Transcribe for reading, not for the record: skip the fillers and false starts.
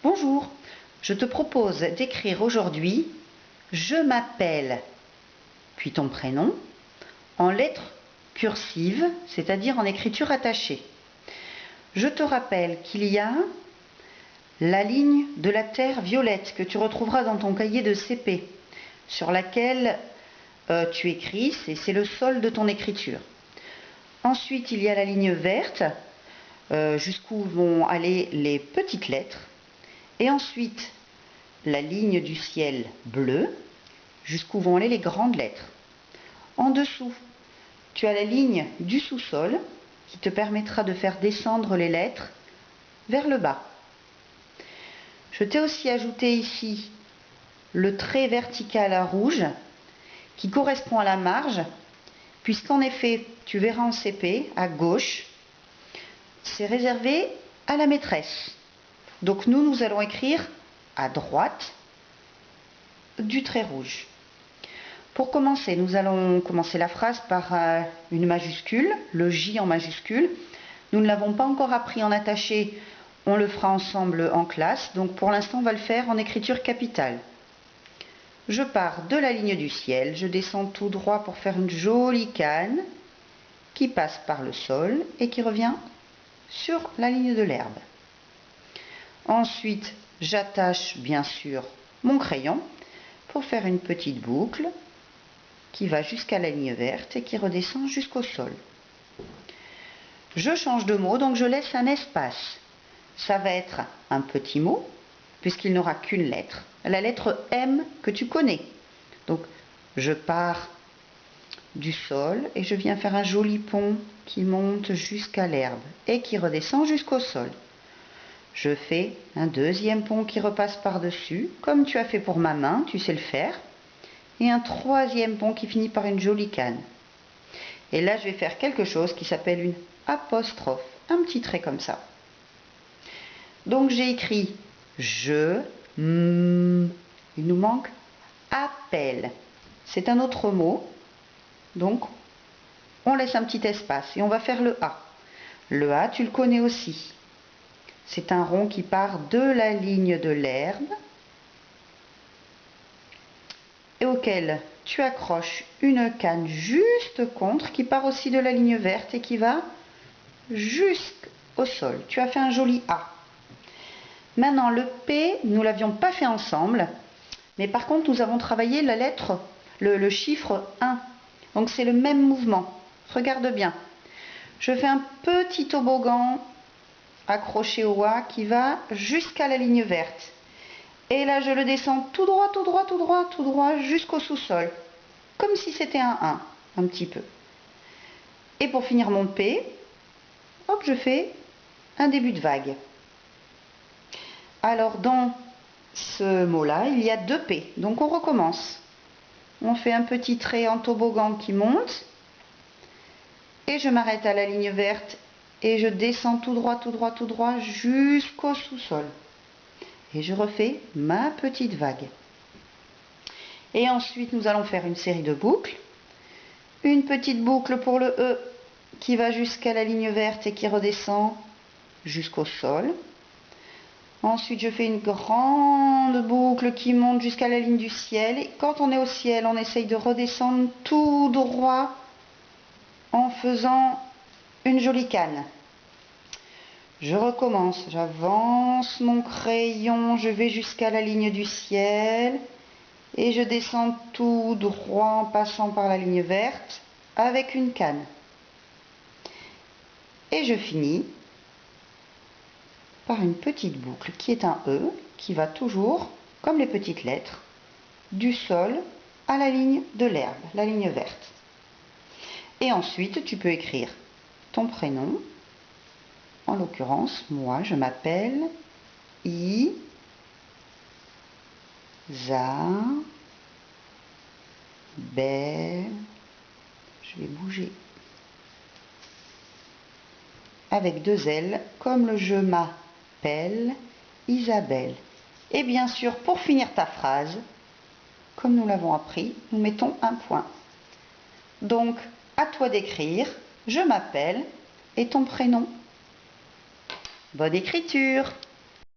Bonjour, je te propose d'écrire aujourd'hui « Je m'appelle » puis ton prénom en lettres cursives, c'est-à-dire en écriture attachée. Je te rappelle qu'il y a la ligne de la terre violette que tu retrouveras dans ton cahier de CP, sur laquelle tu écris, c'est le sol de ton écriture. Ensuite, il y a la ligne verte, jusqu'où vont aller les petites lettres. Et ensuite, la ligne du ciel bleu, jusqu'où vont aller les grandes lettres. En dessous, tu as la ligne du sous-sol, qui te permettra de faire descendre les lettres vers le bas. Je t'ai aussi ajouté ici le trait vertical à rouge, qui correspond à la marge, puisqu'en effet, tu verras en CP, à gauche, c'est réservé à la maîtresse. Donc nous allons écrire à droite du trait rouge. Pour commencer, nous allons commencer la phrase par une majuscule, le J en majuscule. Nous ne l'avons pas encore appris en attaché, on le fera ensemble en classe. Donc pour l'instant, on va le faire en écriture capitale. Je pars de la ligne du ciel, je descends tout droit pour faire une jolie canne qui passe par le sol et qui revient sur la ligne de l'herbe. Ensuite, j'attache bien sûr mon crayon pour faire une petite boucle qui va jusqu'à la ligne verte et qui redescend jusqu'au sol. Je change de mot, donc je laisse un espace. Ça va être un petit mot, puisqu'il n'aura qu'une lettre, la lettre M que tu connais. Donc, je pars du sol et je viens faire un joli pont qui monte jusqu'à l'herbe et qui redescend jusqu'au sol. Je fais un deuxième pont qui repasse par-dessus, comme tu as fait pour ma main, tu sais le faire. Et un troisième pont qui finit par une jolie canne. Et là, je vais faire quelque chose qui s'appelle une apostrophe, un petit trait comme ça. Donc j'ai écrit je, il nous manque appelle. C'est un autre mot, donc on laisse un petit espace et on va faire le A. Le A, tu le connais aussi. C'est un rond qui part de la ligne de l'herbe et auquel tu accroches une canne juste contre qui part aussi de la ligne verte et qui va jusqu'au sol. Tu as fait un joli A. Maintenant, le P, nous ne l'avions pas fait ensemble, mais par contre, nous avons travaillé la lettre, le chiffre 1. Donc, c'est le même mouvement. Regarde bien. Je fais un petit toboggan accroché au A qui va jusqu'à la ligne verte. Et là, je le descends tout droit, tout droit, tout droit, tout droit jusqu'au sous-sol. Comme si c'était un 1, un petit peu. Et pour finir mon P, hop, je fais un début de vague. Alors, dans ce mot-là, il y a 2 P. Donc, on recommence. On fait un petit trait en toboggan qui monte. Et je m'arrête à la ligne verte. Et je descends tout droit, tout droit, tout droit jusqu'au sous-sol. Et je refais ma petite vague. Et ensuite, nous allons faire une série de boucles. Une petite boucle pour le E qui va jusqu'à la ligne verte et qui redescend jusqu'au sol. Ensuite, je fais une grande boucle qui monte jusqu'à la ligne du ciel. Et quand on est au ciel, on essaye de redescendre tout droit en faisant une jolie canne. Je recommence, j'avance mon crayon, je vais jusqu'à la ligne du ciel et je descends tout droit en passant par la ligne verte avec une canne. Et je finis par une petite boucle qui est un E qui va toujours, comme les petites lettres, du sol à la ligne de l'herbe, la ligne verte. Et ensuite, tu peux écrire ton prénom. En l'occurrence, moi, je m'appelle Isabelle. Je vais bouger. Avec 2 L, comme le je m'appelle Isabelle. Et bien sûr, pour finir ta phrase, comme nous l'avons appris, nous mettons un point. Donc, à toi d'écrire, je m'appelle et ton prénom. Bonne écriture!